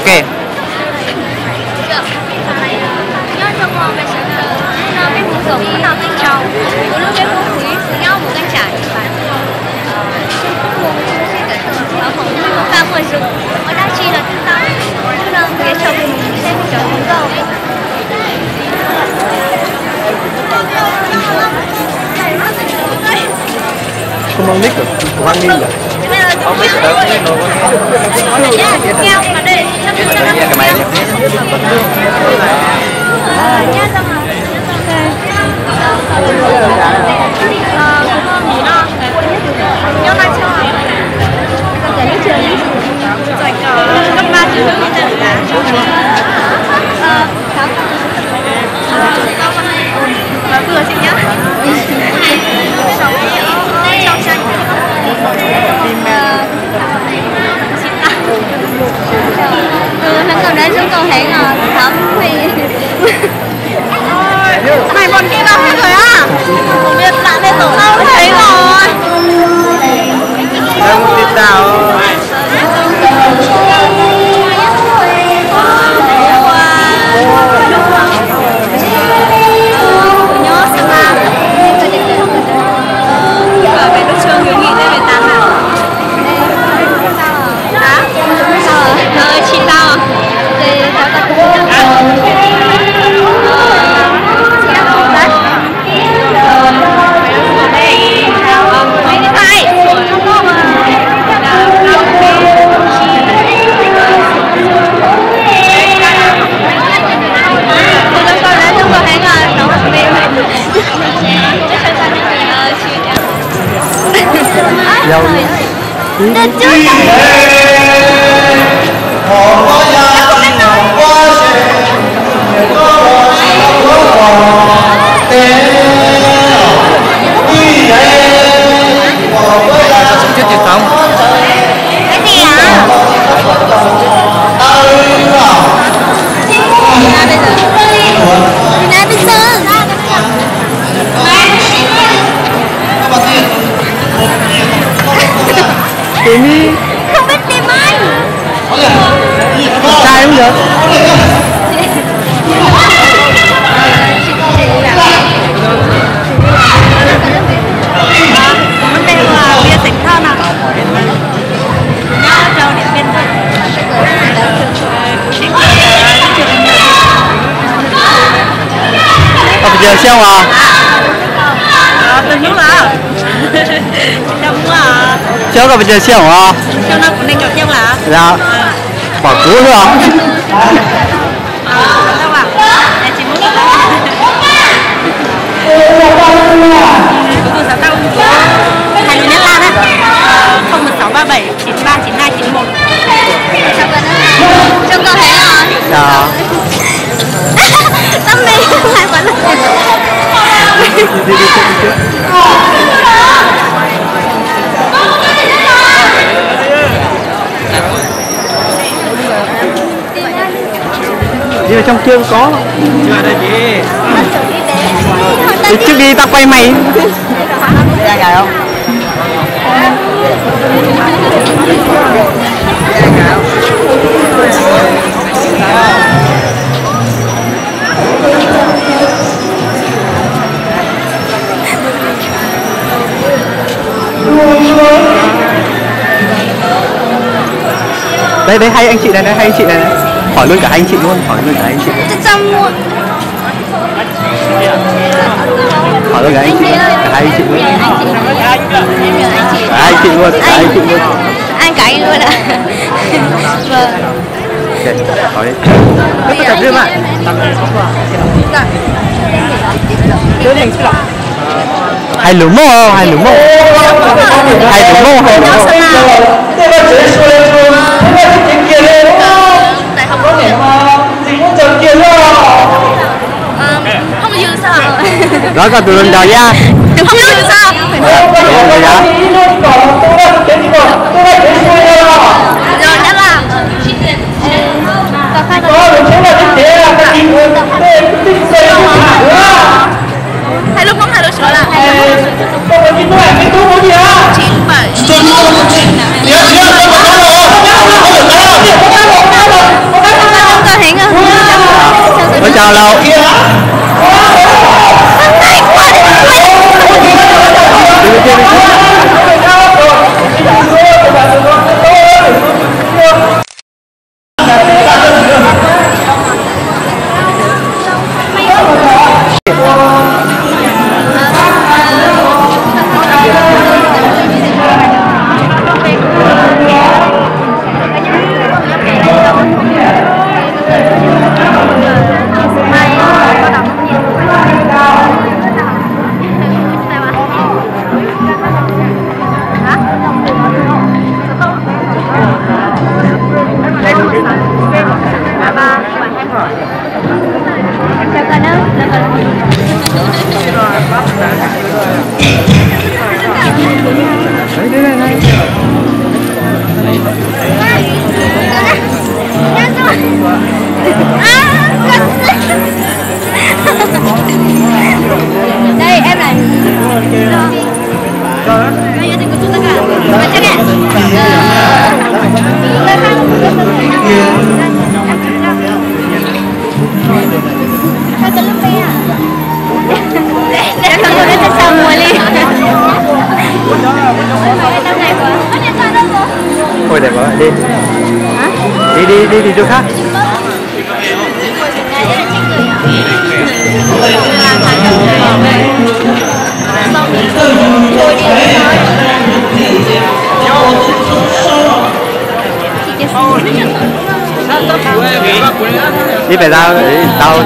Ok. nhớ trong ngon về sự nó cái mũ rộng nó nào tinh trâu của lúc cái mũ quý của nhau một căn trải ở phòng một ca mùa rừng ở đây chỉ là chúng ta nên phía sau mình sẽ trở thành cầu không mang mic được, không mang mic được. Không mic được, cái nồi mà đây cái máy nhớ lại cho rồi cấp 3 chữ như thế là và vừa xin nhớ sống trong tranh hắn còn đấy chúng tôi hẹn thấm thì mày còn kia đâu hết rồi á không biết đã lên tổ đâu thấy rồi không biết sao nhớ xem là về lúc trưa người nghỉ đây về tắm à hả? Chị tao thì tao ta cũng dâu đến trước chết truyền thống cái gì hả? Nè bây giờ tìm đi không biết tìm anh trai không được vấn đề là bia tỉnh thân à nhớ trâu điện biên bây giờ xem à từ lúc là đâu mua à chưa có bây giờ xem à cho nó cũng nên chọn nhau là dạ bỏ cú nữa đâu à em chỉ muốn là tôi sẽ tao hai đứa nhắc lan á 01637 9392 91 trong cơ thể rồi dạ tâm lý lại vẫn đi vào trong kia có chưa đây chị trước đi tao quay mày ra gài không đây đây hai anh chị này, hai anh chị này, hỏi luôn cả hai anh chị luôn, hỏi luôn cả hai anh chị hỏi luôn cả anh chị luôn, cả hai anh chị luôn, cả hai anh chị luôn, cả hai anh chị luôn, anh cả anh luôn ạ. Vâng. Ok, hỏi đi. Tất cả riêng ạ. Hai lúm mô, hai lúm mô, hai lúm mô, hai lúm mô. Tại không có việc. Không dư sao? Đó còn từ lần đầu nha. Không dư sao? Rồi nhá. Rồi đã làm. Hai lúc không hai lúc sửa là 97. Nào nào. Đây em này. Thôi đẹp quá, đi. Đi chỗ khác. Đi phải ra đấy, tao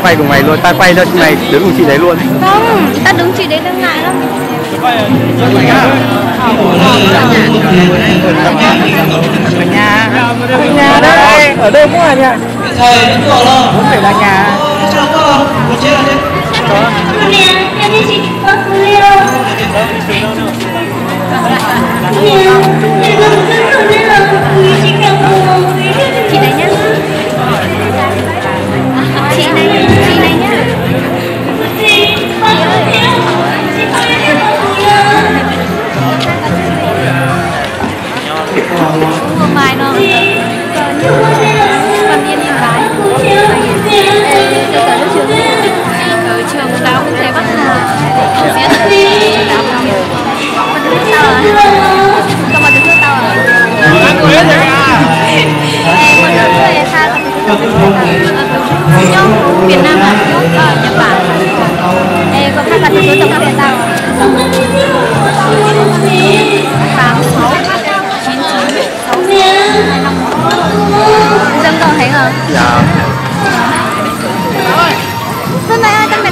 quay cùng mày luôn, tao quay cho mày đứng cùng chị đấy luôn. Không, ta đứng chị đấy đứng ngại lắm. Nhà đây, ở đâu cũng là nhà. Không phải là nhà. Chị này nhá. Chị này nhá. Vừa mai nó còn yên gái ở trường tao cũng thấy bắt không diễn tao không mà được tao Việt Nam là Nhật Bản có hai bạn số trong các tao 8 6 9 9 6 5 Dân còn thấy hả? Dạ. Dân này ơi, dân này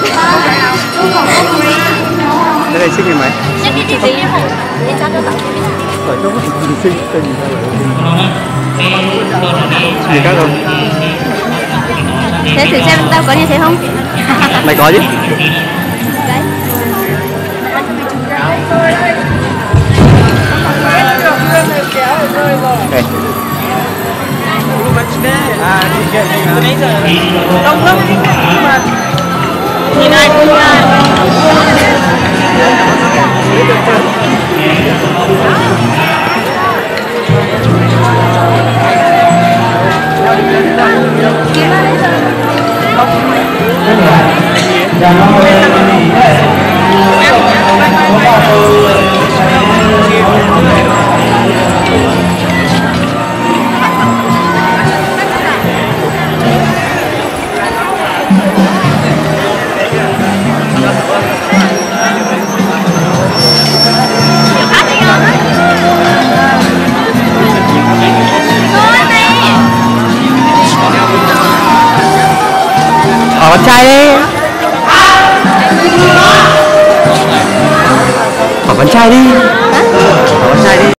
Cái này xinh mày. đi cho tôi tặng. Ở trong có xinh tên gì ra gì khác không? Thế thử xem tao có như thế không? Mày có chứ? Đấy. Okay. Đông lắm mà nhìn ai cũng Hỏi con trai đi. Hỏi con trai đi. Hỏi con trai đi.